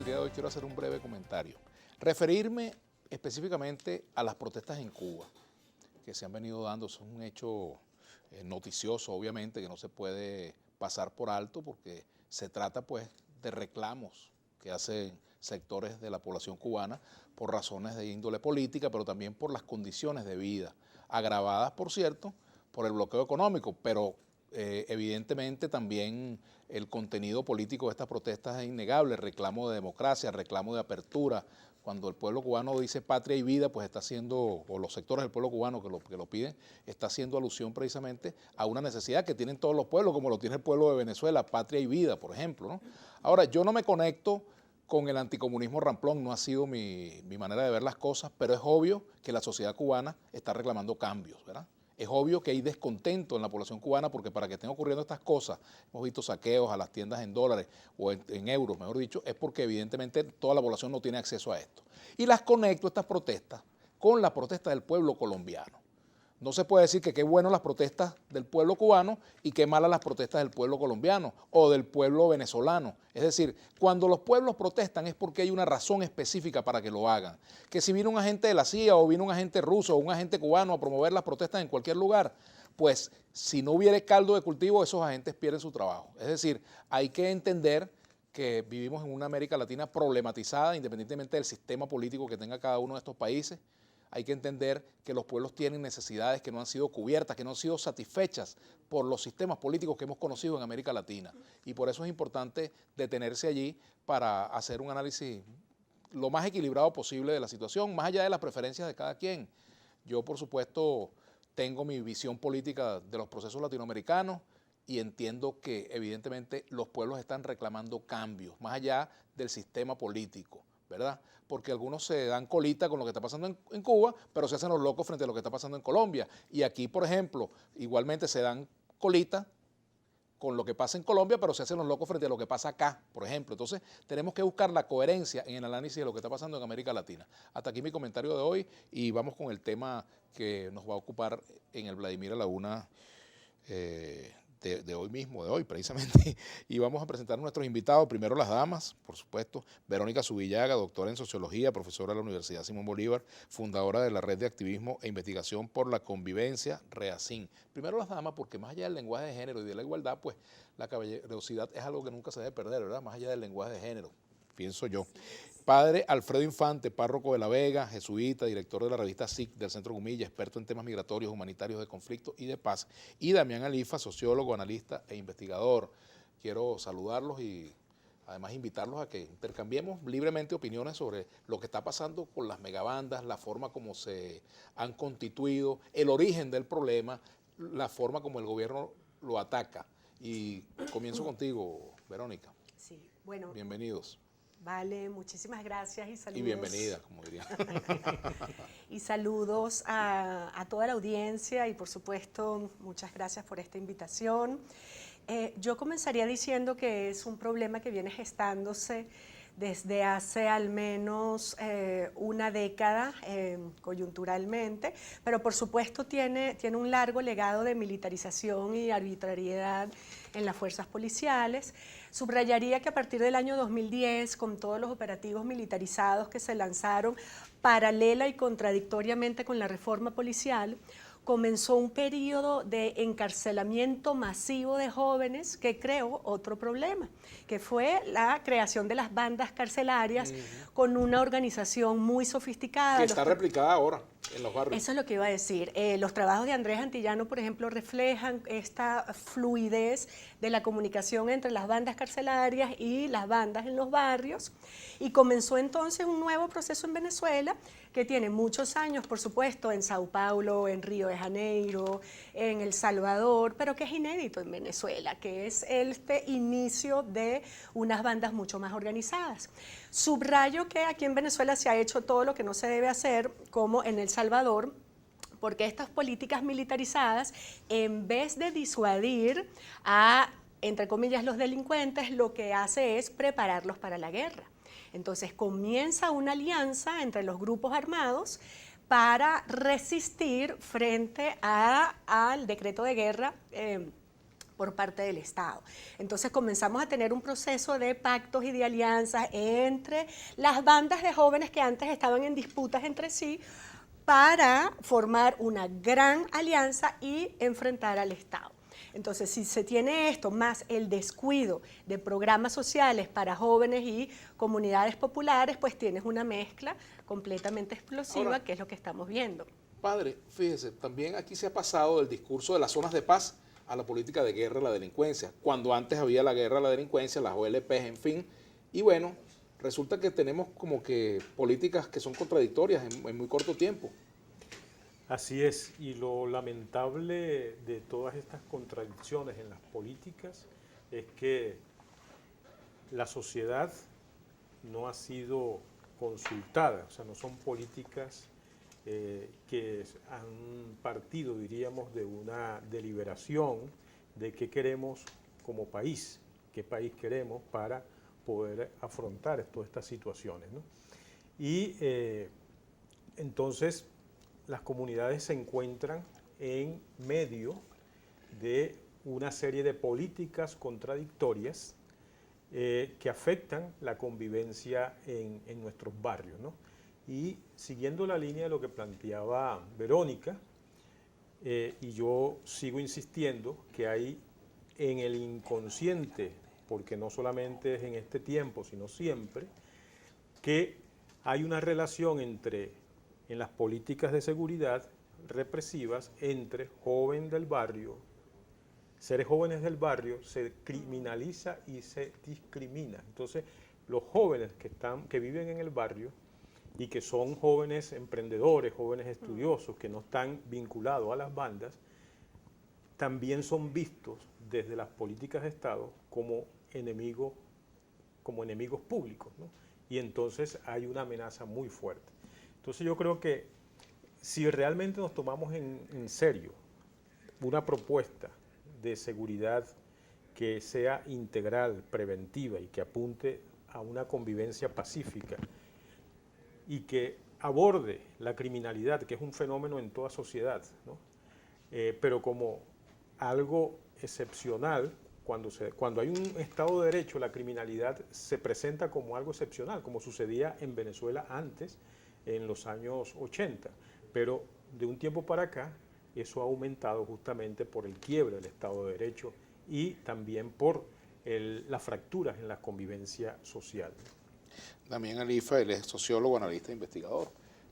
día de hoy quiero hacer un breve comentario. Referirme específicamente a las protestas en Cuba, que se han venido dando. Es un hecho noticioso, obviamente, que no se puede pasar por alto porque se trata pues de reclamos que hacen sectores de la población cubana por razones de índole política, pero también por las condiciones de vida, agravadas, por cierto, por el bloqueo económico, pero evidentemente también el contenido político de estas protestas es innegable, el reclamo de democracia, el reclamo de apertura. Cuando el pueblo cubano dice patria y vida, pues está haciendo, o los sectores del pueblo cubano que lo piden, está haciendo alusión precisamente a una necesidad que tienen todos los pueblos, como lo tiene el pueblo de Venezuela, patria y vida, por ejemplo, ¿no? Ahora, yo no me conecto con el anticomunismo ramplón, no ha sido mi manera de ver las cosas, pero es obvio que la sociedad cubana está reclamando cambios, ¿verdad? Es obvio que hay descontento en la población cubana porque para que estén ocurriendo estas cosas, hemos visto saqueos a las tiendas en dólares o en euros, mejor dicho, es porque evidentemente toda la población no tiene acceso a esto. Y las conecto, estas protestas, con la protesta del pueblo colombiano. No se puede decir que qué bueno las protestas del pueblo cubano y qué malas las protestas del pueblo colombiano o del pueblo venezolano. Es decir, cuando los pueblos protestan es porque hay una razón específica para que lo hagan. Que si vino un agente de la CIA o vino un agente ruso o un agente cubano a promover las protestas en cualquier lugar, pues si no hubiera caldo de cultivo, esos agentes pierden su trabajo. Es decir, hay que entender que vivimos en una América Latina problematizada, independientemente del sistema político que tenga cada uno de estos países. Hay que entender que los pueblos tienen necesidades que no han sido cubiertas, que no han sido satisfechas por los sistemas políticos que hemos conocido en América Latina. Y por eso es importante detenerse allí para hacer un análisis lo más equilibrado posible de la situación, más allá de las preferencias de cada quien. Yo, por supuesto, tengo mi visión política de los procesos latinoamericanos y entiendo que evidentemente los pueblos están reclamando cambios, más allá del sistema político, ¿verdad? Porque algunos se dan colita con lo que está pasando en Cuba, pero se hacen los locos frente a lo que está pasando en Colombia. Y aquí, por ejemplo, igualmente se dan colita con lo que pasa en Colombia, pero se hacen los locos frente a lo que pasa acá, por ejemplo. Entonces, tenemos que buscar la coherencia en el análisis de lo que está pasando en América Latina. Hasta aquí mi comentario de hoy y vamos con el tema que nos va a ocupar en el Vladimir a la Una de hoy mismo, de hoy precisamente, y vamos a presentar a nuestros invitados, primero las damas, por supuesto, Verónica Zubillaga, doctora en Sociología, profesora de la Universidad Simón Bolívar, fundadora de la Red de Activismo e Investigación por la Convivencia, REACIN. Primero las damas, porque más allá del lenguaje de género y de la igualdad, pues la caballerosidad es algo que nunca se debe perder, ¿verdad? Más allá del lenguaje de género, pienso yo. Padre Alfredo Infante, párroco de La Vega, jesuita, director de la revista SIC del Centro Gumilla, experto en temas migratorios, humanitarios, de conflicto y de paz. Y Damián Alifa, sociólogo, analista e investigador. Quiero saludarlos y además invitarlos a que intercambiemos libremente opiniones sobre lo que está pasando con las megabandas, la forma como se han constituido, el origen del problema, la forma como el gobierno lo ataca. Y comienzo contigo, Verónica. Sí, bueno. Bienvenidos. Vale, muchísimas gracias y saludos. Y bienvenida, como diría. Y saludos a toda la audiencia y por supuesto muchas gracias por esta invitación. Yo comenzaría diciendo que es un problema que viene gestándose desde hace al menos una década, coyunturalmente, pero por supuesto tiene un largo legado de militarización y arbitrariedad en las fuerzas policiales. Subrayaría que a partir del año 2010, con todos los operativos militarizados que se lanzaron paralela y contradictoriamente con la reforma policial, comenzó un periodo de encarcelamiento masivo de jóvenes que creó otro problema, que fue la creación de las bandas carcelarias con una organización muy sofisticada. Que está replicada ahora en los barrios. Eso es lo que iba a decir. Los trabajos de Andrés Antillano, por ejemplo, reflejan esta fluidez de la comunicación entre las bandas carcelarias y las bandas en los barrios. Y comenzó entonces un nuevo proceso en Venezuela que tiene muchos años, por supuesto, en Sao Paulo, en Río de Janeiro, en El Salvador, pero que es inédito en Venezuela, que es este inicio de unas bandas mucho más organizadas. Subrayo que aquí en Venezuela se ha hecho todo lo que no se debe hacer, como en El Salvador, porque estas políticas militarizadas, en vez de disuadir a, entre comillas, los delincuentes, lo que hace es prepararlos para la guerra. Entonces comienza una alianza entre los grupos armados para resistir frente al decreto de guerra por parte del Estado. Entonces comenzamos a tener un proceso de pactos y de alianzas entre las bandas de jóvenes que antes estaban en disputas entre sí para formar una gran alianza y enfrentar al Estado. Entonces, si se tiene esto más el descuido de programas sociales para jóvenes y comunidades populares, pues tienes una mezcla completamente explosiva. Ahora, que es lo que estamos viendo. Padre, fíjese, también aquí se ha pasado del discurso de las zonas de paz a la política de guerra a la delincuencia, cuando antes había la guerra a la delincuencia, las OLPs, en fin, y bueno, resulta que tenemos como que políticas que son contradictorias en muy corto tiempo. Así es, y lo lamentable de todas estas contradicciones en las políticas es que la sociedad no ha sido consultada, o sea, no son políticas que han partido, diríamos, de una deliberación de qué queremos como país, qué país queremos para poder afrontar todas estas situaciones, ¿no? Y entonces las comunidades se encuentran en medio de una serie de políticas contradictorias que afectan la convivencia en nuestros barrios, ¿no? Y siguiendo la línea de lo que planteaba Verónica, y yo sigo insistiendo que hay en el inconsciente, porque no solamente es en este tiempo, sino siempre, que hay una relación en las políticas de seguridad represivas entre joven del barrio, seres jóvenes del barrio, se criminaliza y se discrimina. Entonces, los jóvenes que viven en el barrio y que son jóvenes emprendedores, jóvenes estudiosos, que no están vinculados a las bandas, también son vistos desde las políticas de Estado como enemigos públicos, ¿no? Y entonces hay una amenaza muy fuerte. Entonces yo creo que si realmente nos tomamos en serio una propuesta de seguridad que sea integral, preventiva y que apunte a una convivencia pacífica y que aborde la criminalidad, que es un fenómeno en toda sociedad, ¿no? Pero como algo excepcional, cuando hay un Estado de Derecho, la criminalidad se presenta como algo excepcional, como sucedía en Venezuela antes, en los años 80. Pero de un tiempo para acá, eso ha aumentado justamente por el quiebre del Estado de Derecho y también por las fracturas en la convivencia social. También Alifa, él es sociólogo, analista e investigador.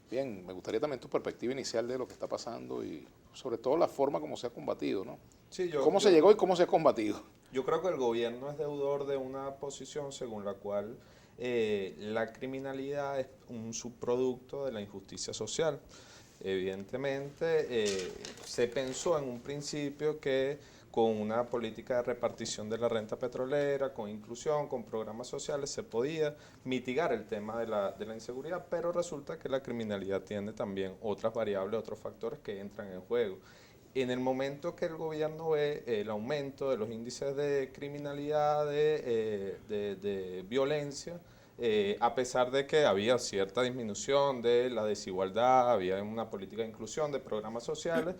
Bien, me gustaría también tu perspectiva inicial de lo que está pasando y sobre todo la forma como se ha combatido, ¿no? Sí, ¿Cómo se llegó y cómo se ha combatido? Yo creo que el gobierno es deudor de una posición según la cual la criminalidad es un subproducto de la injusticia social. Evidentemente, se pensó en un principio que con una política de repartición de la renta petrolera, con inclusión, con programas sociales, se podía mitigar el tema de la inseguridad, pero resulta que la criminalidad tiene también otras variables, otros factores que entran en juego. En el momento que el gobierno ve el aumento de los índices de criminalidad, de violencia, a pesar de que había cierta disminución de la desigualdad, había una política de inclusión, de programas sociales,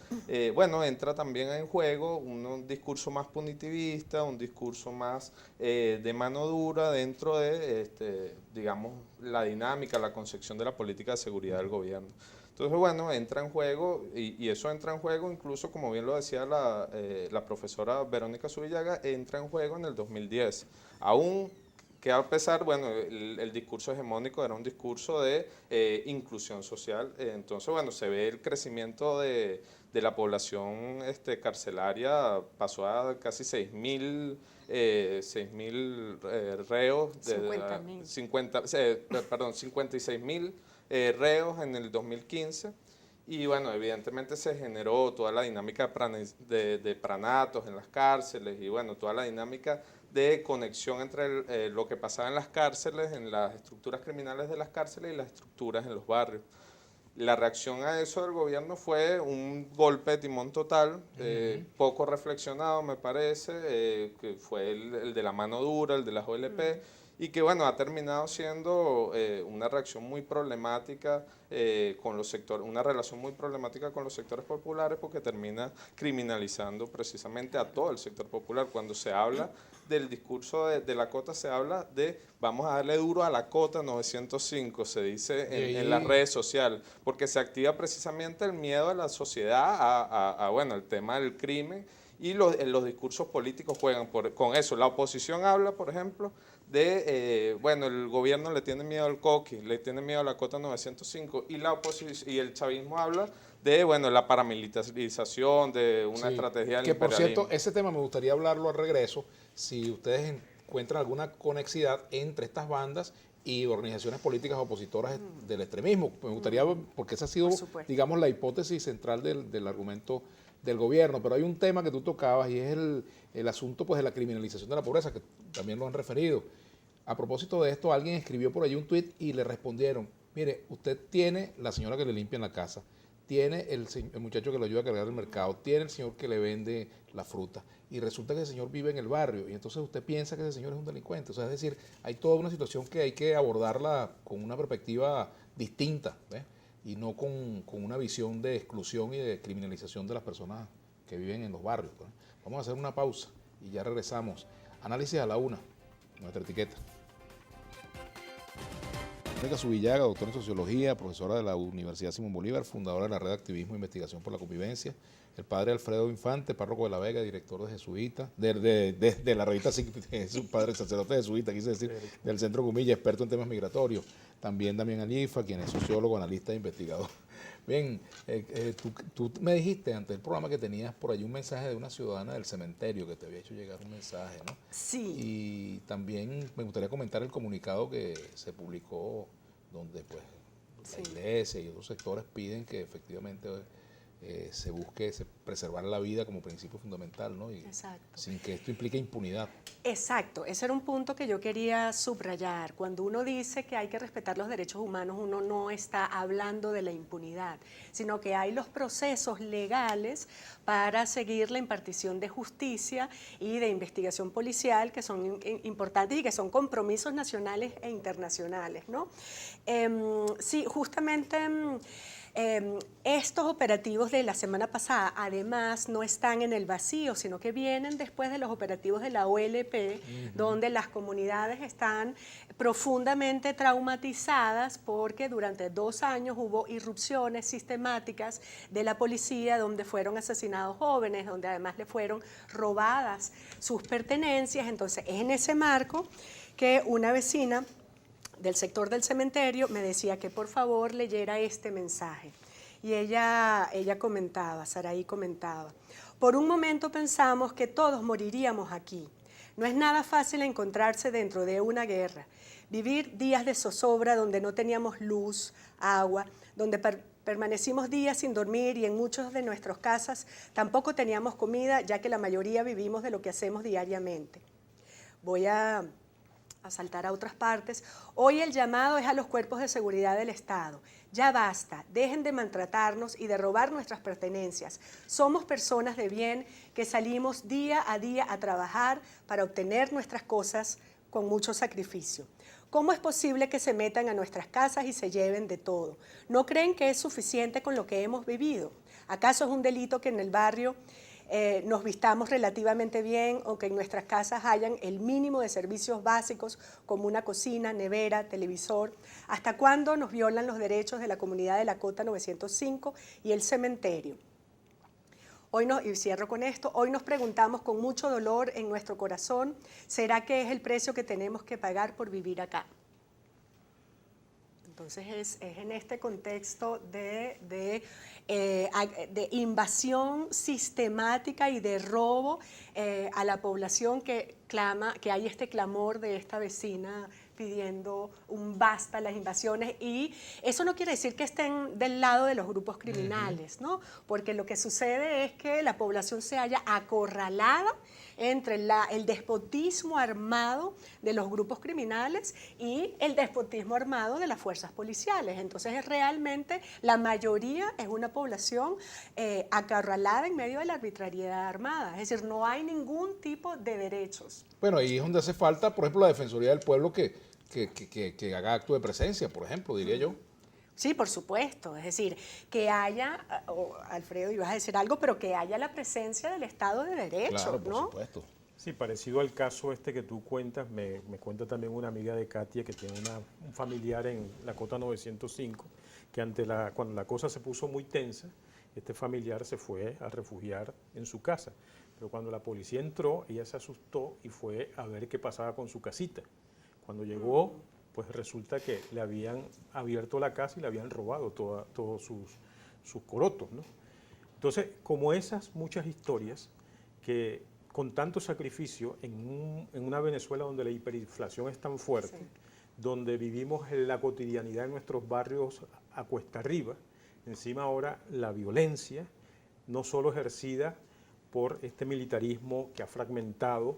bueno, entra también en juego un discurso más punitivista, un discurso más de mano dura dentro de, digamos, la dinámica, la concepción de la política de seguridad del gobierno. Entonces, bueno, entra en juego, y eso entra en juego incluso, como bien lo decía la profesora Verónica Zubillaga, entra en juego en el 2010. Aún que a pesar, bueno, el discurso hegemónico era un discurso de inclusión social, entonces, bueno, se ve el crecimiento de la población carcelaria, pasó a casi 6.000 reos, 56.000 reos en el 2015, y bueno, evidentemente se generó toda la dinámica de pranatos en las cárceles y bueno, toda la dinámica de conexión entre lo que pasaba en las cárceles, en las estructuras criminales de las cárceles y las estructuras en los barrios. La reacción a eso del gobierno fue un golpe de timón total, poco reflexionado me parece, que fue el de la mano dura, el de las OLP, y que bueno, ha terminado siendo una reacción muy problemática con los sectores, una relación muy problemática con los sectores populares, porque termina criminalizando precisamente a todo el sector popular. Cuando se habla del discurso de la cota, se habla de vamos a darle duro a la cota 905, se dice en las redes sociales, porque se activa precisamente el miedo de la sociedad a bueno, el tema del crimen, y los discursos políticos juegan con eso. La oposición habla, por ejemplo, de, bueno, el gobierno le tiene miedo al coqui, le tiene miedo a la cota 905, y la oposición y el chavismo habla de, bueno, la paramilitarización, de una estrategia del que por imperialismo. cierto, ese tema me gustaría hablarlo al regreso, si ustedes encuentran alguna conexidad entre estas bandas y organizaciones políticas opositoras del extremismo. Me gustaría, porque esa ha sido, digamos, la hipótesis central del argumento del gobierno, pero hay un tema que tú tocabas y es el asunto, pues, de la criminalización de la pobreza, que también lo han referido. A propósito de esto, alguien escribió por allí un tuit y le respondieron, mire, usted tiene la señora que le limpia en la casa, tiene el muchacho que lo ayuda a cargar el mercado, tiene el señor que le vende la fruta, y resulta que ese señor vive en el barrio, y entonces usted piensa que ese señor es un delincuente. O sea, es decir, hay toda una situación que hay que abordarla con una perspectiva distinta, ¿ves? Y no con una visión de exclusión y de criminalización de las personas que viven en los barrios, pues. Vamos a hacer una pausa y ya regresamos. Análisis a la una, nuestra etiqueta. Mónica Zubillaga, doctora en Sociología, profesora de la Universidad Simón Bolívar, fundadora de la Red de Activismo e Investigación por la Convivencia. El padre Alfredo Infante, párroco de La Vega, director de Jesuita, de la revista, es un padre sacerdote jesuita, quise decir, del Centro Gumilla, experto en temas migratorios. También Damián Alifa, quien es sociólogo, analista e investigador. Bien, tú me dijiste antes del programa que tenías por allí un mensaje de una ciudadana del cementerio que te había hecho llegar un mensaje, ¿no? Sí. Y también me gustaría comentar el comunicado que se publicó donde pues la iglesia y otros sectores piden que efectivamente se busque preservar la vida como principio fundamental, ¿no? Y sin que esto implique impunidad. Exacto, ese era un punto que yo quería subrayar. Cuando uno dice que hay que respetar los derechos humanos, uno no está hablando de la impunidad, sino que hay los procesos legales para seguir la impartición de justicia y de investigación policial, que son importantes y que son compromisos nacionales e internacionales, ¿no? Sí, justamente estos operativos de la semana pasada, además, no están en el vacío, sino que vienen después de los operativos de la OLP, donde las comunidades están profundamente traumatizadas porque durante 2 años hubo irrupciones sistemáticas de la policía, donde fueron asesinados jóvenes, donde además le fueron robadas sus pertenencias. Entonces, es en ese marco que una vecina del sector del cementerio me decía que por favor leyera este mensaje. Y ella comentaba, Saraí comentaba, por un momento pensamos que todos moriríamos aquí. No es nada fácil encontrarse dentro de una guerra, vivir días de zozobra donde no teníamos luz, agua, donde permanecimos días sin dormir y en muchas de nuestras casas tampoco teníamos comida, ya que la mayoría vivimos de lo que hacemos diariamente. Voy a saltar a otras partes. Hoy el llamado es a los cuerpos de seguridad del Estado. Ya basta, dejen de maltratarnos y de robar nuestras pertenencias. Somos personas de bien que salimos día a día a trabajar para obtener nuestras cosas con mucho sacrificio. ¿Cómo es posible que se metan a nuestras casas y se lleven de todo? ¿No creen que es suficiente con lo que hemos vivido? ¿Acaso es un delito que en el barrio nos vistamos relativamente bien o que en nuestras casas hayan el mínimo de servicios básicos como una cocina, nevera, televisor? ¿Hasta cuándo nos violan los derechos de la comunidad de la Cota 905 y el cementerio? Y cierro con esto, hoy nos preguntamos con mucho dolor en nuestro corazón, ¿será que es el precio que tenemos que pagar por vivir acá? Entonces es en este contexto de invasión sistemática y de robo a la población que hay este clamor de esta vecina pidiendo un basta a las invasiones, y eso no quiere decir que estén del lado de los grupos criminales, ¿no? Porque lo que sucede es que la población se halla acorralada entre el despotismo armado de los grupos criminales y el despotismo armado de las fuerzas policiales. Entonces, realmente la mayoría es una población acorralada en medio de la arbitrariedad armada. Es decir, no hay ningún tipo de derechos. Bueno, ahí es donde hace falta, por ejemplo, la Defensoría del Pueblo que haga acto de presencia, por ejemplo, diría yo. Sí, por supuesto. Es decir, que haya, Alfredo, ibas a decir algo, pero que haya la presencia del Estado de Derecho, Claro, por ¿no? supuesto. Sí, parecido al caso este que tú cuentas, me cuenta también una amiga de Katia que tiene un familiar en la Cota 905, que cuando la cosa se puso muy tensa, este familiar se fue a refugiar en su casa. Pero cuando la policía entró, ella se asustó y fue a ver qué pasaba con su casita. Cuando llegó, pues resulta que le habían abierto la casa y le habían robado todos sus corotos, ¿no? Entonces, como esas muchas historias que con tanto sacrificio en una Venezuela donde la hiperinflación es tan fuerte, sí, donde vivimos la cotidianidad en nuestros barrios a cuesta arriba, encima ahora la violencia, no solo ejercida por este militarismo que ha fragmentado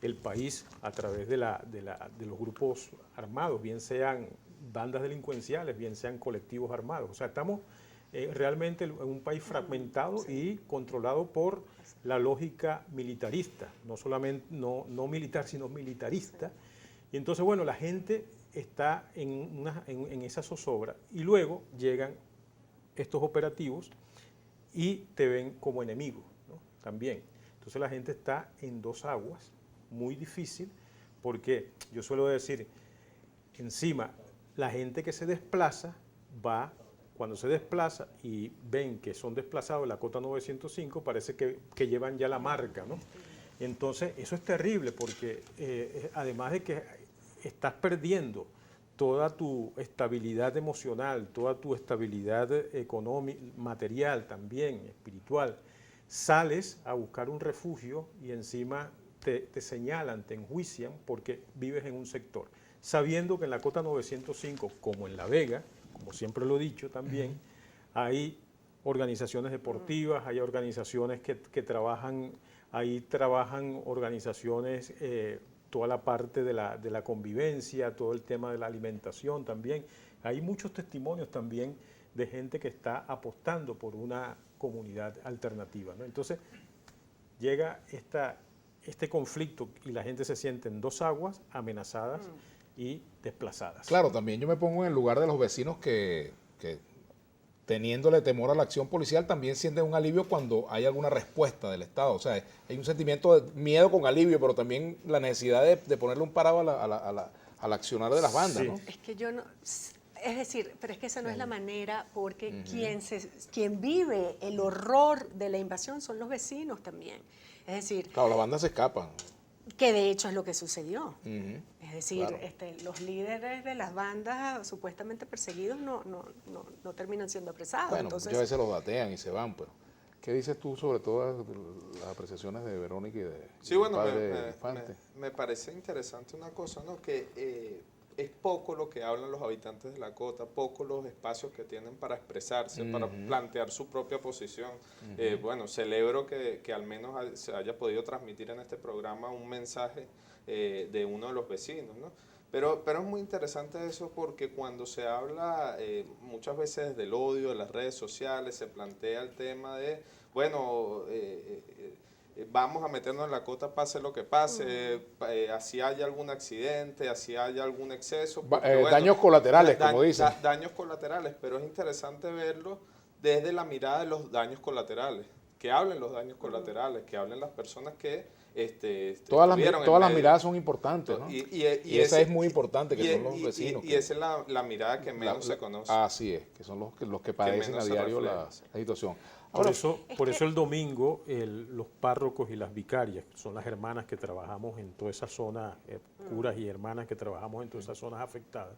el país a través de los grupos armados, bien sean bandas delincuenciales, bien sean colectivos armados. O sea, estamos realmente en un país fragmentado y controlado por la lógica militarista, no solamente no militar, sino militarista. Y entonces, bueno, la gente está en esa zozobra y luego llegan estos operativos y te ven como enemigo, ¿no? También. Entonces la gente está en dos aguas, muy difícil, porque yo suelo decir, encima, la gente que se desplaza cuando se desplaza y ven que son desplazados en la Cota 905, parece que llevan ya la marca, ¿no? Entonces, eso es terrible porque además de que estás perdiendo toda tu estabilidad emocional, toda tu estabilidad económica, material también, espiritual, sales a buscar un refugio y encima te señalan, te enjuician porque vives en un sector, sabiendo que en la Cota 905, como en La Vega, como siempre lo he dicho también, hay organizaciones deportivas, hay organizaciones que trabajan, ahí trabajan organizaciones, toda la parte de la convivencia, todo el tema de la alimentación también. Hay muchos testimonios también de gente que está apostando por una comunidad alternativa, ¿no? Entonces, llega este conflicto y la gente se siente en dos aguas, amenazadas y desplazadas. Claro, también yo me pongo en el lugar de los vecinos que teniéndole temor a la acción policial también sienten un alivio cuando hay alguna respuesta del Estado. O sea, hay un sentimiento de miedo con alivio, pero también la necesidad de ponerle un parado al accionar de las bandas, sí, ¿no? Es que yo no... Es decir, pero es que esa no es la manera, porque quien vive el horror de la invasión son los vecinos también. Es decir... Claro, las bandas se escapan. Que de hecho es lo que sucedió. Es decir, claro, los líderes de las bandas supuestamente perseguidos no terminan siendo apresados. Bueno, entonces, muchas veces los datean y se van, pero ¿qué dices tú sobre todas las apreciaciones de Verónica y de padre Infante? Me parece interesante una cosa, ¿no? Que es poco lo que hablan los habitantes de la Cota, poco los espacios que tienen para expresarse, para plantear su propia posición. Bueno, celebro que al menos se haya podido transmitir en este programa un mensaje de uno de los vecinos, ¿no? Pero es muy interesante eso porque cuando se habla muchas veces del odio, de las redes sociales, se plantea el tema de, bueno, vamos a meternos en la Cota pase lo que pase, así haya algún accidente, así haya algún exceso. Porque, bueno, daños colaterales, como dicen. Daños colaterales, pero es interesante verlo desde la mirada de los daños colaterales, que hablen los daños colaterales, que hablen las personas que todas las miradas son importantes, ¿no? Y esa es muy importante, que son los vecinos. Y esa es la mirada que menos se conoce. Así es, que son los que padecen a diario la situación. Ahora, por eso el domingo los párrocos y las vicarias, que son las hermanas que trabajamos en toda esa zona, curas y hermanas que trabajamos en todas esas zonas afectadas,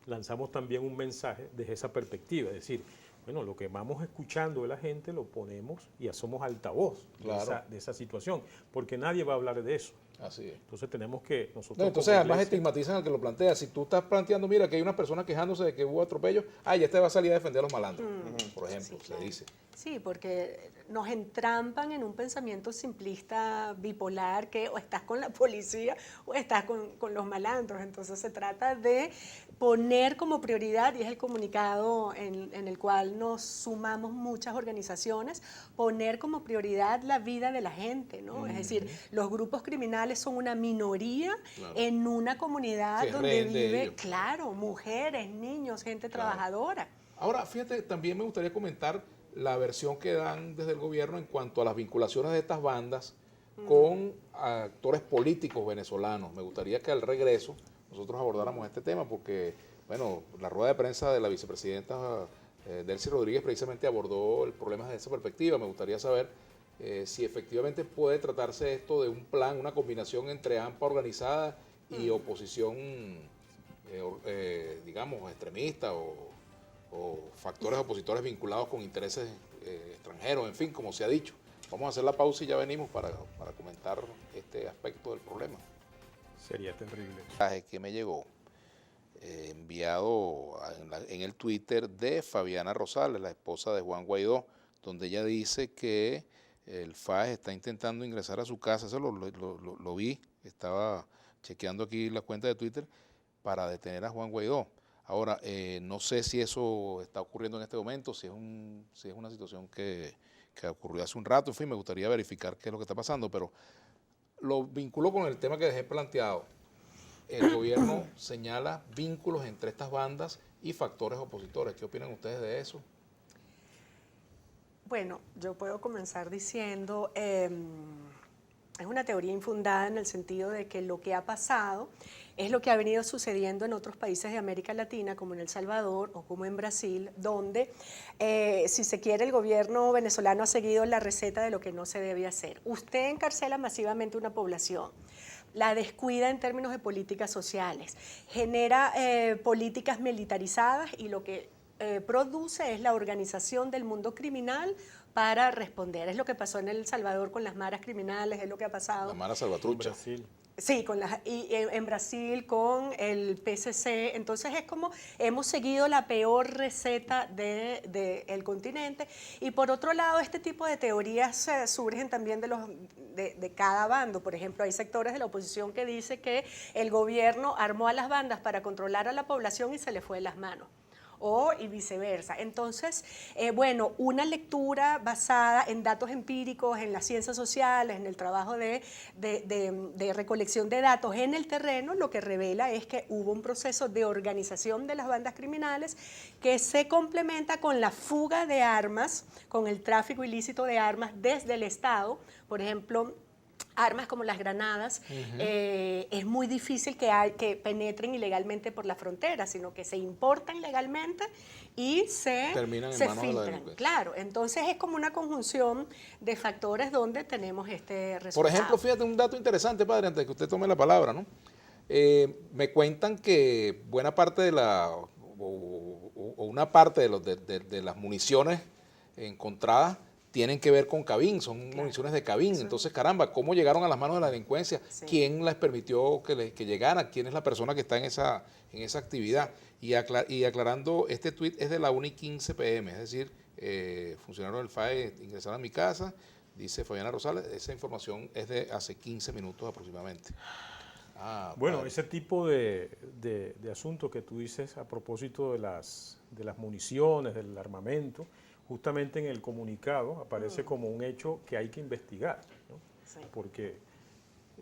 lanzamos también un mensaje desde esa perspectiva, es decir, bueno, lo que vamos escuchando de la gente lo ponemos y hacemos altavoz, claro, de esa situación, porque nadie va a hablar de eso. Así es. Entonces tenemos que nosotros... No, entonces como además iglesia, estigmatizan al que lo plantea. Si tú estás planteando, mira, que hay una persona quejándose de que hubo atropello, ya este va a salir a defender a los malandros, por ejemplo, Sí, se claro. dice. Sí, porque nos entrampan en un pensamiento simplista bipolar que o estás con la policía o estás con los malandros. Entonces se trata de poner como prioridad, y es el comunicado en el cual nos sumamos muchas organizaciones, poner como prioridad la vida de la gente, ¿no? Es decir, los grupos criminales son una minoría Claro. en una comunidad Que es donde rehén de vive, ellos. claro, mujeres, niños, gente Claro. trabajadora. Ahora, fíjate, también me gustaría comentar la versión que dan desde el gobierno en cuanto a las vinculaciones de estas bandas con actores políticos venezolanos. Me gustaría que al regreso nosotros abordáramos este tema porque, bueno, la rueda de prensa de la vicepresidenta Delcy Rodríguez precisamente abordó el problema desde esa perspectiva. Me gustaría saber si efectivamente puede tratarse esto de un plan, una combinación entre AMPA organizada y oposición, digamos, extremista o factores opositores vinculados con intereses extranjeros, en fin, como se ha dicho. Vamos a hacer la pausa y ya venimos para comentar este aspecto del problema. sería terrible. Que me llegó enviado en el Twitter de Fabiana Rosales, la esposa de Juan Guaidó, donde ella dice que el FAES está intentando ingresar a su casa. Eso lo vi, estaba chequeando aquí la cuenta de Twitter para detener a Juan Guaidó. Ahora, no sé si eso está ocurriendo en este momento, si es una situación que ocurrió hace un rato. En fin, me gustaría verificar qué es lo que está pasando, pero lo vinculo con el tema que dejé planteado. El gobierno señala vínculos entre estas bandas y factores opositores. ¿Qué opinan ustedes de eso? Bueno, yo puedo comenzar diciendo, es una teoría infundada en el sentido de que lo que ha pasado es lo que ha venido sucediendo en otros países de América Latina, como en El Salvador o como en Brasil, donde, si se quiere, el gobierno venezolano ha seguido la receta de lo que no se debe hacer. Usted encarcela masivamente una población, la descuida en términos de políticas sociales, genera políticas militarizadas y lo que produce es la organización del mundo criminal para responder. Es lo que pasó en El Salvador con las maras criminales, es lo que ha pasado. La Mara Salvatrucha. Brasil. Sí, y en Brasil con el PCC. Entonces es como hemos seguido la peor receta del continente. Y por otro lado, este tipo de teorías surgen también de cada bando. Por ejemplo, hay sectores de la oposición que dice que el gobierno armó a las bandas para controlar a la población y se le fue de las manos. Y viceversa. Entonces, bueno, una lectura basada en datos empíricos, en las ciencias sociales, en el trabajo de recolección de datos en el terreno, lo que revela es que hubo un proceso de organización de las bandas criminales que se complementa con la fuga de armas, con el tráfico ilícito de armas desde el Estado. Por ejemplo, armas como las granadas, es muy difícil que penetren ilegalmente por la frontera, sino que se importan legalmente y se filtran. Claro, entonces es como una conjunción de factores donde tenemos este resultado. Por ejemplo, fíjate un dato interesante, padre, antes de que usted tome la palabra, ¿no? Me cuentan que buena parte de una parte de las municiones encontradas tienen que ver con Cabín, son municiones de Cabín. Entonces, caramba, ¿cómo llegaron a las manos de la delincuencia? Sí. ¿Quién les permitió que llegaran? ¿Quién es la persona que está en esa actividad? Y aclarando, este tuit es de la 1:15 p.m., es decir, funcionarios del FAE ingresaron a mi casa, dice Fabiana Rosales, esa información es de hace 15 minutos aproximadamente. Bueno, padre. Ese tipo de asuntos que tú dices a propósito de las municiones, del armamento, justamente en el comunicado aparece como un hecho que hay que investigar, ¿no? Sí. Porque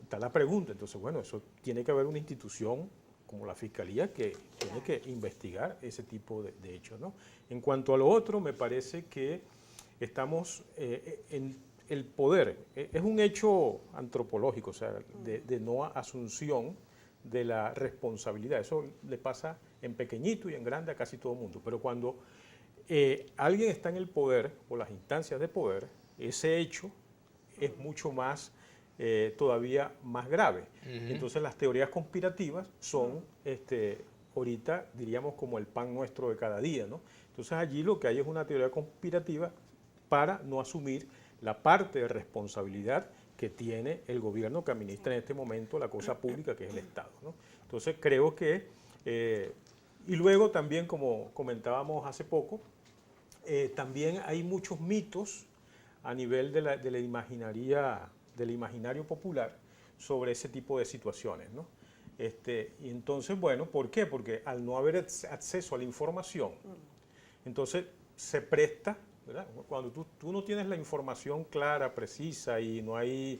está la pregunta, entonces, bueno, eso tiene que haber una institución como la Fiscalía que tiene que investigar ese tipo de hechos, ¿no? En cuanto a lo otro, me parece que estamos en el poder. Es un hecho antropológico, o sea, de no asunción de la responsabilidad. Eso le pasa en pequeñito y en grande a casi todo el mundo, pero cuando alguien está en el poder o las instancias de poder, ese hecho es mucho más, todavía más grave. Entonces las teorías conspirativas son, ahorita diríamos como el pan nuestro de cada día, ¿no? Entonces allí lo que hay es una teoría conspirativa para no asumir la parte de responsabilidad que tiene el gobierno que administra en este momento la cosa pública, que es el Estado, ¿no? Entonces creo que, y luego también, como comentábamos hace poco, también hay muchos mitos a nivel de la del imaginario popular sobre ese tipo de situaciones, ¿no? Y entonces, bueno, ¿por qué? Porque al no haber acceso a la información, entonces se presta, ¿verdad? Cuando tú no tienes la información clara, precisa, y no hay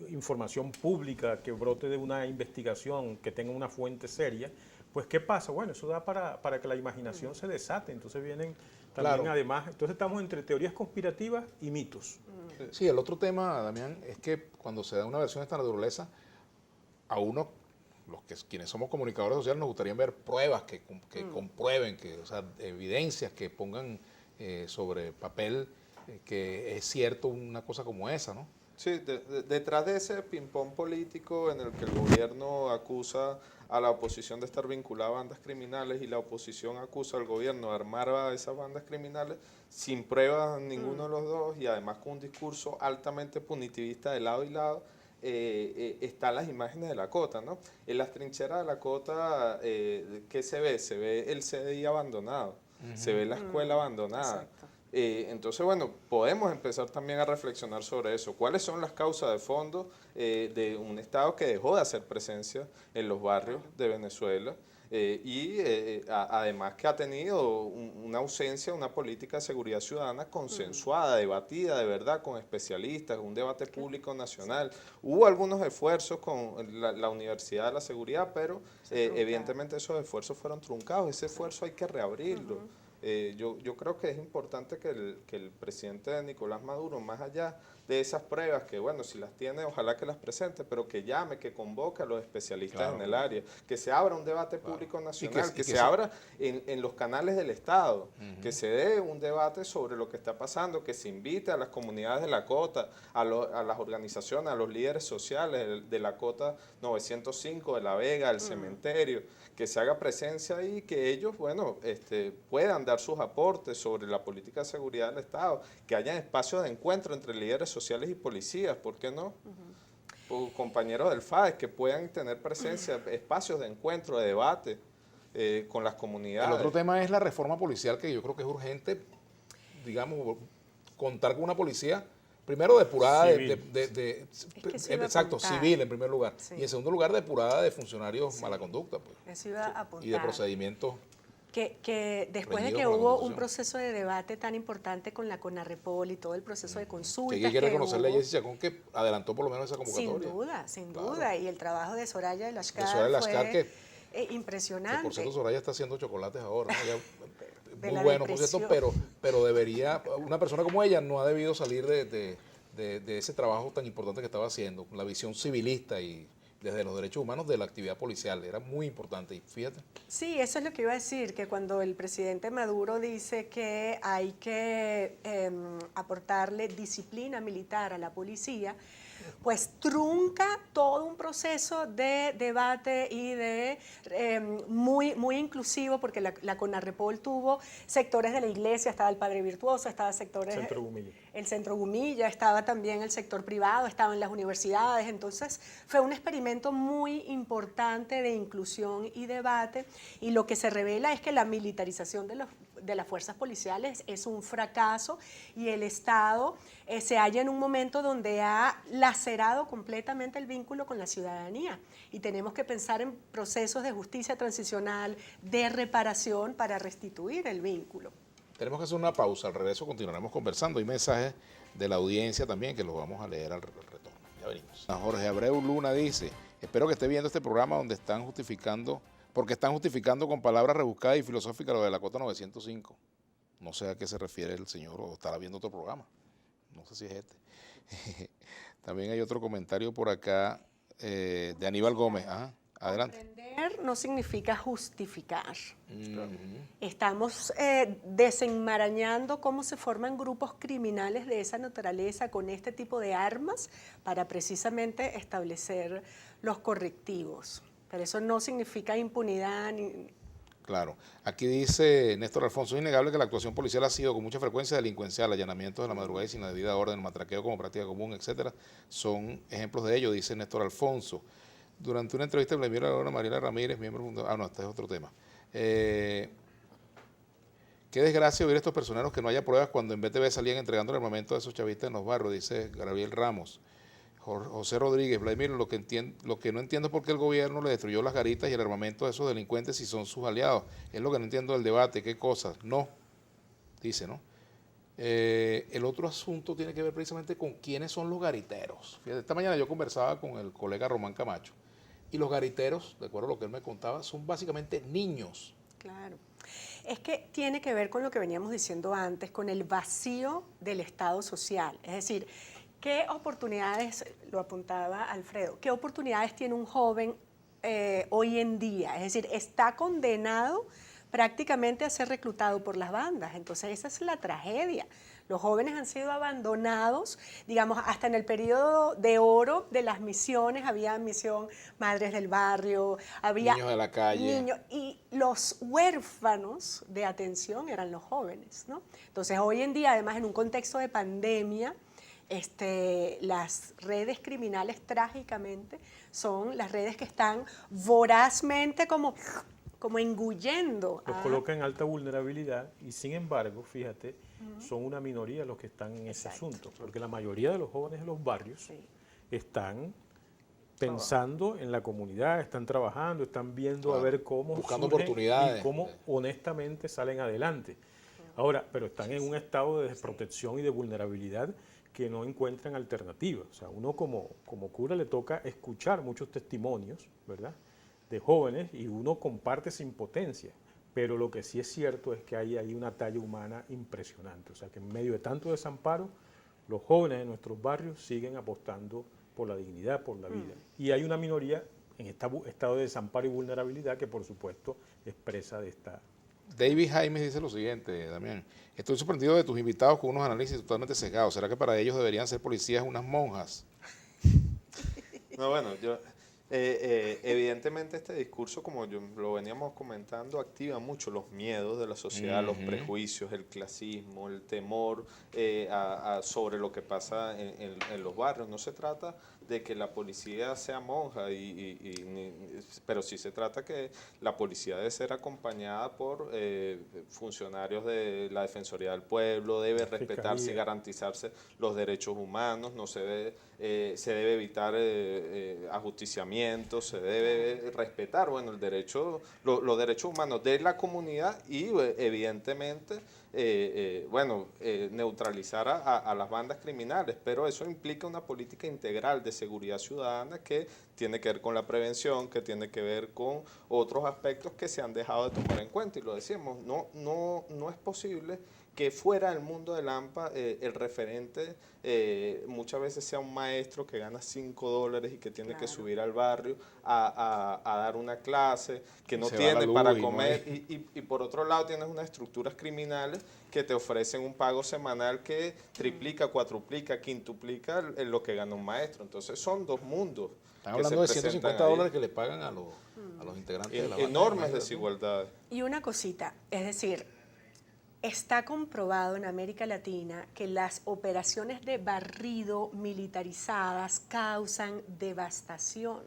información pública que brote de una investigación, que tenga una fuente seria, pues ¿qué pasa? Bueno, eso da para que la imaginación se desate. Entonces vienen también, Claro. además, entonces estamos entre teorías conspirativas y mitos. Sí, el otro tema, Damián, es que cuando se da una versión de esta naturaleza, a uno, quienes somos comunicadores sociales, nos gustaría ver pruebas que comprueben, o sea, evidencias que pongan sobre papel que es cierto una cosa como esa, ¿no? Sí, detrás de ese ping-pong político en el que el gobierno acusa a la oposición de estar vinculada a bandas criminales y la oposición acusa al gobierno de armar a esas bandas criminales sin pruebas ninguno de los dos, y además con un discurso altamente punitivista de lado y lado, están las imágenes de la Cota, ¿no? En las trincheras de la Cota, ¿qué se ve? Se ve el CDI abandonado, se ve la escuela abandonada. Exacto. Entonces, bueno, podemos empezar también a reflexionar sobre eso. ¿Cuáles son las causas de fondo de un Estado que dejó de hacer presencia en los barrios de Venezuela? Además que ha tenido una ausencia, una política de seguridad ciudadana consensuada, debatida de verdad con especialistas, un debate público nacional. Hubo algunos esfuerzos con la Universidad de la Seguridad, pero evidentemente esos esfuerzos fueron truncados. Ese esfuerzo hay que reabrirlo. Yo creo que es importante que el presidente Nicolás Maduro, más allá de esas pruebas, que bueno, si las tiene, ojalá que las presente, pero que llame, que convoque a los especialistas en el área, que se abra un debate público nacional, que se abra en los canales del Estado, que se dé un debate sobre lo que está pasando, que se invite a las comunidades de la Cota, a las organizaciones, a los líderes sociales de la Cota 905, de La Vega, del Cementerio, que se haga presencia ahí, que ellos, bueno, puedan dar sus aportes sobre la política de seguridad del Estado, que haya espacios de encuentro entre líderes sociales y policías, ¿por qué no? O compañeros del FAES que puedan tener presencia, espacios de encuentro, de debate con las comunidades. El otro tema es la reforma policial, que yo creo que es urgente, digamos, contar con una policía primero depurada civil en primer lugar, sí. Y en segundo lugar depurada de funcionarios mala conducta, pues. Eso iba a apuntar. Y de procedimientos. Que después de que hubo un proceso de debate tan importante con la CONARREPOL y todo el proceso de consultas que hay que reconocerle a Jessy Chacón que adelantó por lo menos esa convocatoria. Sin duda, y el trabajo de Soraya de Lascar fue impresionante. Que por cierto, Soraya está haciendo chocolates ahora, ¿no? Muy bueno, por cierto, pero debería, una persona como ella no ha debido salir de ese trabajo tan importante que estaba haciendo, con la visión civilista y desde los derechos humanos de la actividad policial. Era muy importante, y fíjate. Sí, eso es lo que iba a decir, que cuando el presidente Maduro dice que hay que aportarle disciplina militar a la policía, pues trunca todo un proceso de debate y de muy inclusivo, porque la CONARREPOL tuvo sectores de la iglesia, estaba el Padre Virtuoso, estaba sectores... El Centro Gumilla, estaba también el sector privado, estaban las universidades, entonces fue un experimento muy importante de inclusión y debate, y lo que se revela es que la militarización de las fuerzas policiales es un fracaso, y el Estado se halla en un momento donde ha lacerado completamente el vínculo con la ciudadanía, y tenemos que pensar en procesos de justicia transicional, de reparación para restituir el vínculo. Tenemos que hacer una pausa, al regreso continuaremos conversando. Hay mensajes de la audiencia también que los vamos a leer al retorno. Ya venimos. Jorge Abreu Luna dice: espero que esté viendo este programa donde están justificando con palabras rebuscadas y filosóficas lo de la Cota 905. No sé a qué se refiere el señor, o estará viendo otro programa. No sé si es este. También hay otro comentario por acá de Aníbal Gómez. Ajá, adelante. Comprender no significa justificar. Estamos desenmarañando cómo se forman grupos criminales de esa naturaleza con este tipo de armas para precisamente establecer los correctivos. Pero eso no significa impunidad ni... Claro. Aquí dice Néstor Alfonso, es innegable que la actuación policial ha sido con mucha frecuencia delincuencial, allanamientos de la madrugada y sin la debida orden, el matraqueo como práctica común, etcétera. Son ejemplos de ello, dice Néstor Alfonso. Durante una entrevista de Mariela Ramírez, miembro fundador... no, este es otro tema. Qué desgracia oír estos personeros que no haya pruebas cuando en BTV salían entregando el armamento a esos chavistas en los barrios, dice Gabriel Ramos. José Rodríguez, Vladimir, lo que no entiendo es por qué el gobierno le destruyó las garitas y el armamento a esos delincuentes si son sus aliados. Es lo que no entiendo del debate, qué cosas. No, dice, ¿no? El otro asunto tiene que ver precisamente con quiénes son los gariteros. Fíjate, esta mañana yo conversaba con el colega Román Camacho y los gariteros, de acuerdo a lo que él me contaba, son básicamente niños. Claro. Es que tiene que ver con lo que veníamos diciendo antes, con el vacío del Estado social. Es decir, ¿qué oportunidades, lo apuntaba Alfredo, qué oportunidades tiene un joven hoy en día? Es decir, está condenado prácticamente a ser reclutado por las bandas. Entonces esa es la tragedia. Los jóvenes han sido abandonados, digamos, hasta en el periodo de oro de las misiones, había misión Madres del Barrio, había niños de la calle. Y los huérfanos de atención eran los jóvenes, ¿no? Entonces hoy en día, además en un contexto de pandemia, las redes criminales trágicamente son las redes que están vorazmente como engullendo. Los coloca en alta vulnerabilidad y sin embargo, fíjate, son una minoría los que están en ese asunto, porque la mayoría de los jóvenes de los barrios están pensando en la comunidad, están trabajando, están viendo a ver cómo buscando oportunidades y cómo honestamente salen adelante. Ahora, pero están en un estado de desprotección y de vulnerabilidad que no encuentran alternativas. O sea, uno como cura le toca escuchar muchos testimonios, ¿verdad?, de jóvenes y uno comparte esa impotencia. Pero lo que sí es cierto es que hay ahí una talla humana impresionante. O sea, que en medio de tanto desamparo, los jóvenes de nuestros barrios siguen apostando por la dignidad, por la vida. Y hay una minoría en estado de desamparo y vulnerabilidad que, por supuesto, expresa de esta... David Jaime dice lo siguiente, Damián. Estoy sorprendido de tus invitados con unos análisis totalmente sesgados. ¿Será que para ellos deberían ser policías unas monjas? No, bueno, evidentemente este discurso, como lo veníamos comentando, activa mucho los miedos de la sociedad, los prejuicios, el clasismo, el temor sobre lo que pasa en los barrios. No se trata de que la policía sea monja, pero sí se trata que la policía debe ser acompañada por funcionarios de la Defensoría del Pueblo, debe respetarse y garantizarse los derechos humanos, no se debe evitar ajusticiamientos, se debe respetar los derechos humanos de la comunidad y evidentemente neutralizar a las bandas criminales, pero eso implica una política integral de seguridad ciudadana que tiene que ver con la prevención, que tiene que ver con otros aspectos que se han dejado de tomar en cuenta, y lo decíamos, no es posible que fuera del mundo del AMPA el referente muchas veces sea un maestro que gana $5 y que tiene que subir al barrio a dar una clase, que no tiene para comer, y por otro lado tienes unas estructuras criminales que te ofrecen un pago semanal que triplica, cuatruplica, quintuplica lo que gana un maestro. Entonces son dos mundos. Están hablando de $150 que le pagan a los integrantes de la banda. Enormes desigualdades. Y una cosita, es decir, está comprobado en América Latina que las operaciones de barrido militarizadas causan devastación.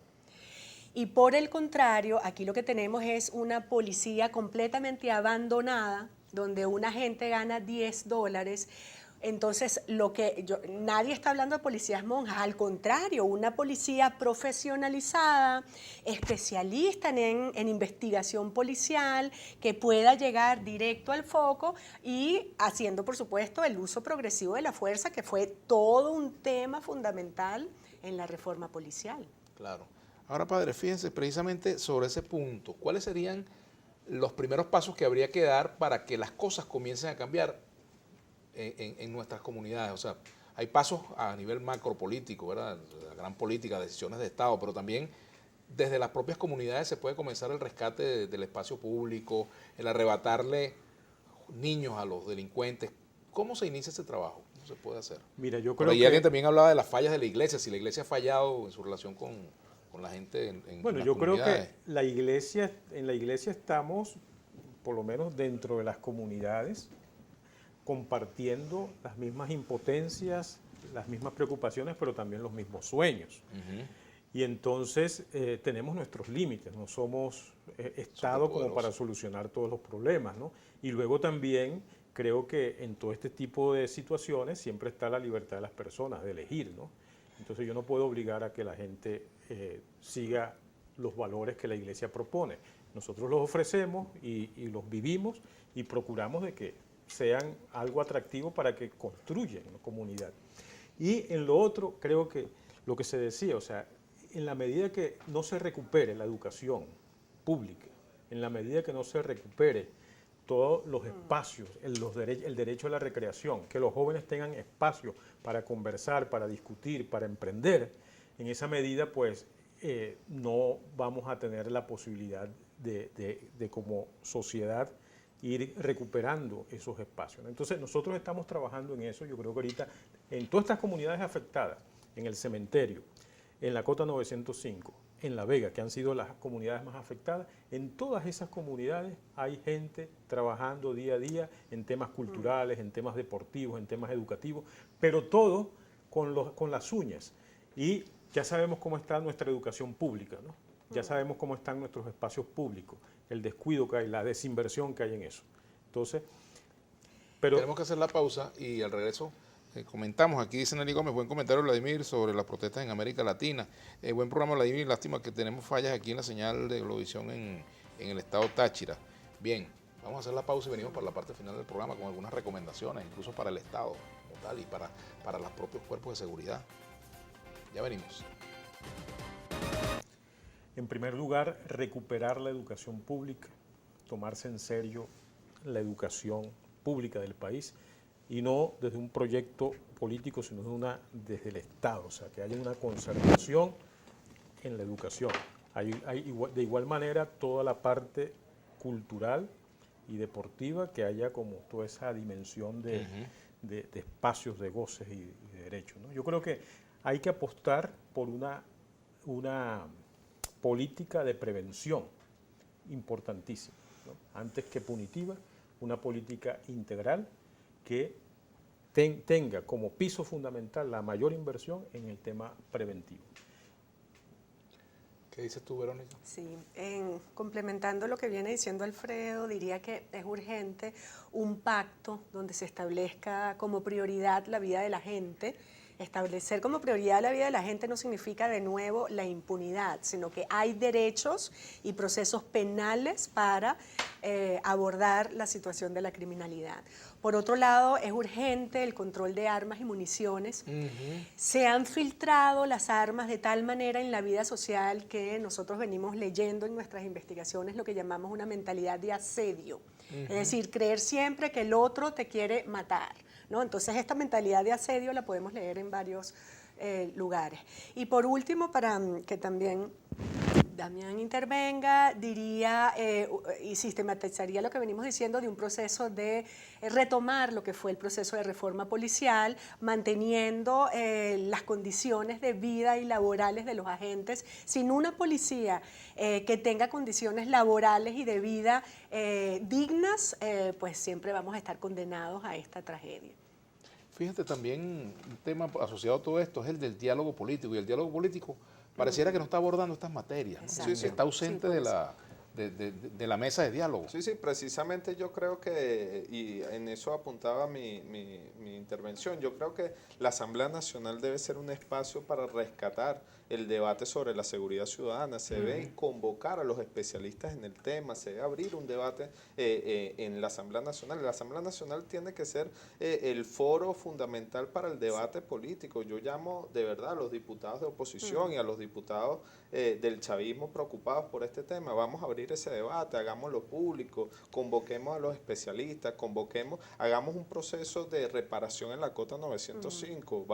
Y por el contrario, aquí lo que tenemos es una policía completamente abandonada, donde un agente gana $10. Entonces, nadie está hablando de policías monjas, al contrario, una policía profesionalizada, especialista en investigación policial, que pueda llegar directo al foco y haciendo, por supuesto, el uso progresivo de la fuerza, que fue todo un tema fundamental en la reforma policial. Claro. Ahora, padre, fíjense precisamente sobre ese punto, ¿cuáles serían los primeros pasos que habría que dar para que las cosas comiencen a cambiar en nuestras comunidades? O sea, hay pasos a nivel macropolítico, ¿verdad? La gran política, decisiones de Estado, pero también desde las propias comunidades se puede comenzar el rescate del espacio público, el arrebatarle niños a los delincuentes. ¿Cómo se inicia ese trabajo? ¿Cómo se puede hacer? Mira, yo creo que alguien también hablaba de las fallas de la iglesia, si la iglesia ha fallado en su relación con la gente en bueno, las yo comunidades. creo que en la iglesia estamos por lo menos dentro de las comunidades, compartiendo las mismas impotencias, las mismas preocupaciones, pero también los mismos sueños. Y entonces tenemos nuestros límites, no somos Estado como para solucionar todos los problemas, ¿no? Y luego también creo que en todo este tipo de situaciones siempre está la libertad de las personas de elegir, ¿no? Entonces yo no puedo obligar a que la gente siga los valores que la Iglesia propone. Nosotros los ofrecemos y los vivimos y procuramos de que sean algo atractivo para que construyan una comunidad. Y en lo otro, creo que lo que se decía, o sea, en la medida que no se recupere la educación pública, en la medida que no se recupere todos los espacios, el derecho a la recreación, que los jóvenes tengan espacio para conversar, para discutir, para emprender, en esa medida pues no vamos a tener la posibilidad de como sociedad ir recuperando esos espacios. Entonces nosotros estamos trabajando en eso, yo creo que ahorita en todas estas comunidades afectadas, en el cementerio, en la Cota 905, en La Vega, que han sido las comunidades más afectadas, en todas esas comunidades hay gente trabajando día a día en temas culturales, en temas deportivos, en temas educativos, pero todo con las uñas. Y ya sabemos cómo está nuestra educación pública, ¿no? Ya sabemos cómo están nuestros espacios públicos, el descuido que hay, la desinversión que hay en eso. Entonces, pero tenemos que hacer la pausa y al regreso comentamos. Aquí dice Nelly Gómez, buen comentario Vladimir sobre las protestas en América Latina. Buen programa Vladimir, lástima que tenemos fallas aquí en la señal de Globovisión en el estado Táchira. Bien, vamos a hacer la pausa y venimos para la parte final del programa con algunas recomendaciones, incluso para el estado como tal y para los propios cuerpos de seguridad. Ya venimos. En primer lugar, recuperar la educación pública, tomarse en serio la educación pública del país y no desde un proyecto político, sino desde el Estado, o sea, que haya una concertación en la educación. De igual manera, toda la parte cultural y deportiva, que haya como toda esa dimensión de espacios de goces y de derechos, ¿no? Yo creo que hay que apostar por una política de prevención importantísima, ¿no? Antes que punitiva, una política integral que tenga como piso fundamental la mayor inversión en el tema preventivo. ¿Qué dices tú, Verónica? Sí, complementando lo que viene diciendo Alfredo, diría que es urgente un pacto donde se establezca como prioridad la vida de la gente. Establecer como prioridad la vida de la gente no significa de nuevo la impunidad, sino que hay derechos y procesos penales para abordar la situación de la criminalidad. Por otro lado, es urgente el control de armas y municiones. Se han filtrado las armas de tal manera en la vida social que nosotros venimos leyendo en nuestras investigaciones lo que llamamos una mentalidad de asedio. Es decir, creer siempre que el otro te quiere matar, ¿no? Entonces esta mentalidad de asedio la podemos leer en varios lugares. Y por último, para que también Damián intervenga, diría y sistematizaría lo que venimos diciendo de un proceso de retomar lo que fue el proceso de reforma policial, manteniendo las condiciones de vida y laborales de los agentes. Sin una policía que tenga condiciones laborales y de vida dignas, pues siempre vamos a estar condenados a esta tragedia. Fíjate también, un tema asociado a todo esto es el del diálogo político, y el diálogo político pareciera que no está abordando estas materias, ¿no? Sí, está ausente de la mesa de diálogo. Sí, precisamente yo creo que, y en eso apuntaba mi intervención, yo creo que la Asamblea Nacional debe ser un espacio para rescatar el debate sobre la seguridad ciudadana, se debe convocar a los especialistas en el tema, se debe abrir un debate en la Asamblea Nacional. La Asamblea Nacional tiene que ser el foro fundamental para el debate político. Yo llamo de verdad a los diputados de oposición y a los diputados del chavismo preocupados por este tema. Vamos a abrir ese debate, hagámoslo público, convoquemos a los especialistas, hagamos un proceso de reparación en la Cota 905.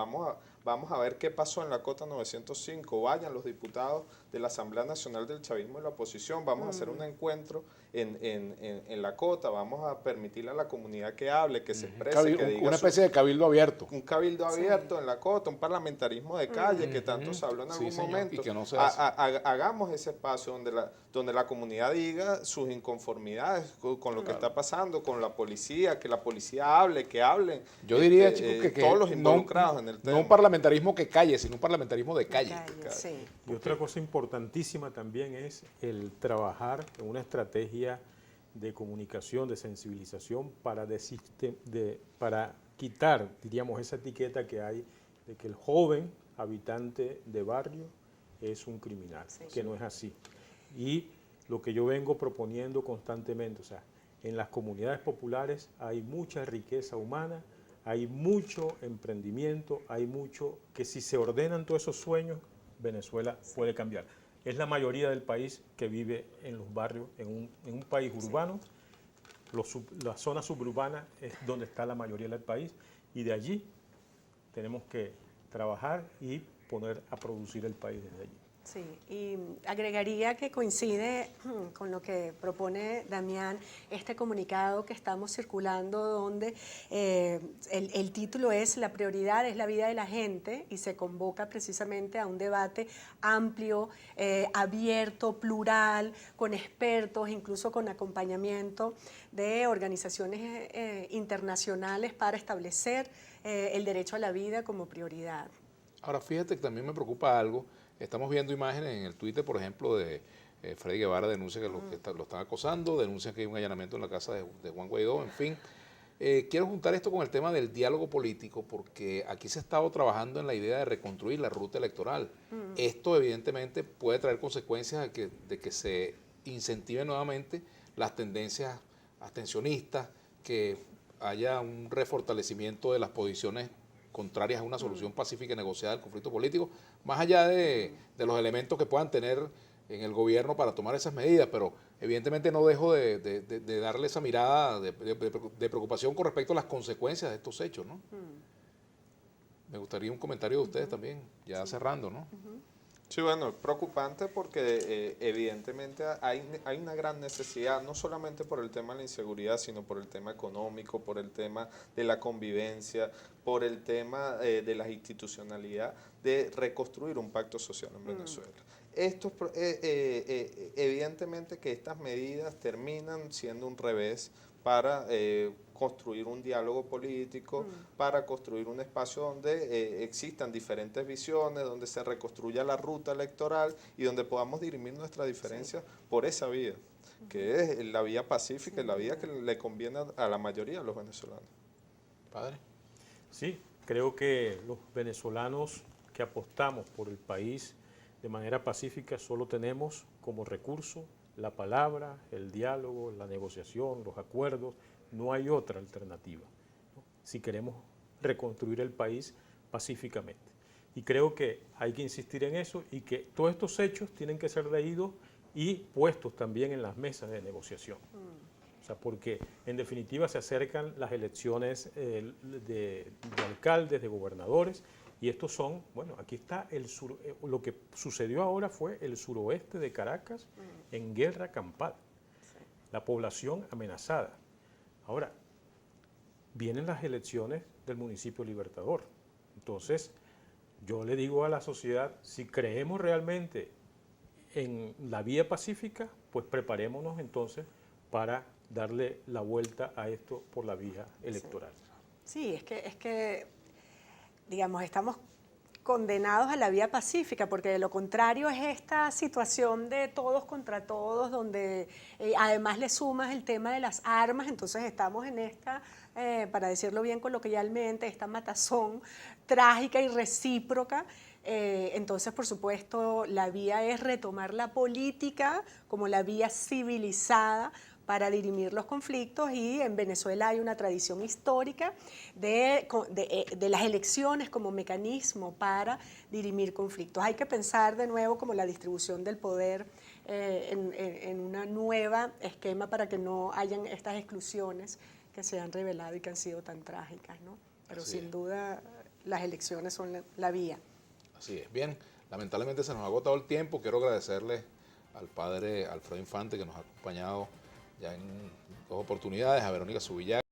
Vamos a ver qué pasó en la Cota 905. Vayan los diputados de la Asamblea Nacional del Chavismo y la oposición. Vamos a hacer un encuentro en la cota, vamos a permitirle a la comunidad que hable, que se exprese, que diga una especie de cabildo abierto. Un cabildo abierto en la cota, un parlamentarismo de calle que tanto se habló en algún momento. Y que no se hace. Hagamos ese espacio donde la comunidad diga sus inconformidades con lo que está pasando, con la policía, que la policía hable, que hablen. Yo diría, chicos, que todos los involucrados en el tema. No un parlamentarismo que calle, sino un parlamentarismo de calle. Sí. Y otra cosa importantísima también es el trabajar en una estrategia de comunicación, de sensibilización para quitar, diríamos, esa etiqueta que hay de que el joven habitante de barrio es un criminal, que no es así. Y lo que yo vengo proponiendo constantemente, o sea, en las comunidades populares hay mucha riqueza humana, hay mucho emprendimiento, hay mucho que si se ordenan todos esos sueños, Venezuela puede cambiar. Es la mayoría del país que vive en los barrios, en un país urbano. La zona suburbana es donde está la mayoría del país y de allí tenemos que trabajar y poner a producir el país desde allí. Sí, y agregaría que coincide con lo que propone Damián este comunicado que estamos circulando donde el título es "La prioridad es la vida de la gente" y se convoca precisamente a un debate amplio, abierto, plural, con expertos, incluso con acompañamiento de organizaciones internacionales para establecer el derecho a la vida como prioridad. Ahora, fíjate que también me preocupa algo. Estamos viendo imágenes en el Twitter, por ejemplo, de Freddy Guevara denuncia que lo están acosando, denuncia que hay un allanamiento en la casa de Juan Guaidó, en fin. Quiero juntar esto con el tema del diálogo político, porque aquí se ha estado trabajando en la idea de reconstruir la ruta electoral. Esto evidentemente puede traer consecuencias de que se incentiven nuevamente las tendencias abstencionistas, que haya un refortalecimiento de las posiciones contrarias a una solución pacífica y negociada del conflicto político, más allá de los elementos que puedan tener en el gobierno para tomar esas medidas, pero evidentemente no dejo de darle esa mirada de preocupación con respecto a las consecuencias de estos hechos, ¿no? Me gustaría un comentario de ustedes también, ya cerrando, ¿no? Sí, bueno, es preocupante porque evidentemente hay una gran necesidad, no solamente por el tema de la inseguridad, sino por el tema económico, por el tema de la convivencia, por el tema de la institucionalidad, de reconstruir un pacto social en Venezuela. Evidentemente que estas medidas terminan siendo un revés para construir un diálogo político, para construir un espacio donde existan diferentes visiones, donde se reconstruya la ruta electoral y donde podamos dirimir nuestras diferencias por esa vía, que es la vía pacífica y la vía que le conviene a la mayoría de los venezolanos. Padre. Sí, creo que los venezolanos que apostamos por el país de manera pacífica solo tenemos como recurso la palabra, el diálogo, la negociación, los acuerdos. No hay otra alternativa, ¿no?, si queremos reconstruir el país pacíficamente. Y creo que hay que insistir en eso y que todos estos hechos tienen que ser leídos y puestos también en las mesas de negociación. O sea, porque en definitiva se acercan las elecciones de alcaldes, de gobernadores, y estos son, bueno, aquí está lo que sucedió ahora fue el suroeste de Caracas en guerra campal, la población amenazada. Ahora, vienen las elecciones del municipio Libertador. Entonces, yo le digo a la sociedad, si creemos realmente en la vía pacífica, pues preparémonos entonces para darle la vuelta a esto por la vía electoral. Sí, es que digamos, estamos condenados a la vía pacífica, porque de lo contrario es esta situación de todos contra todos, donde además le sumas el tema de las armas, entonces estamos en esta, para decirlo bien coloquialmente, esta matazón trágica y recíproca. Entonces, por supuesto, la vía es retomar la política como la vía civilizada para dirimir los conflictos, y en Venezuela hay una tradición histórica de las elecciones como mecanismo para dirimir conflictos. Hay que pensar de nuevo como la distribución del poder en una nueva esquema para que no hayan estas exclusiones que se han revelado y que han sido tan trágicas, ¿no? Pero sin duda las elecciones son la vía. Así es. Bien, lamentablemente se nos ha agotado el tiempo. Quiero agradecerle al padre Alfredo Infante que nos ha acompañado ya en dos oportunidades, a Verónica Subillaga.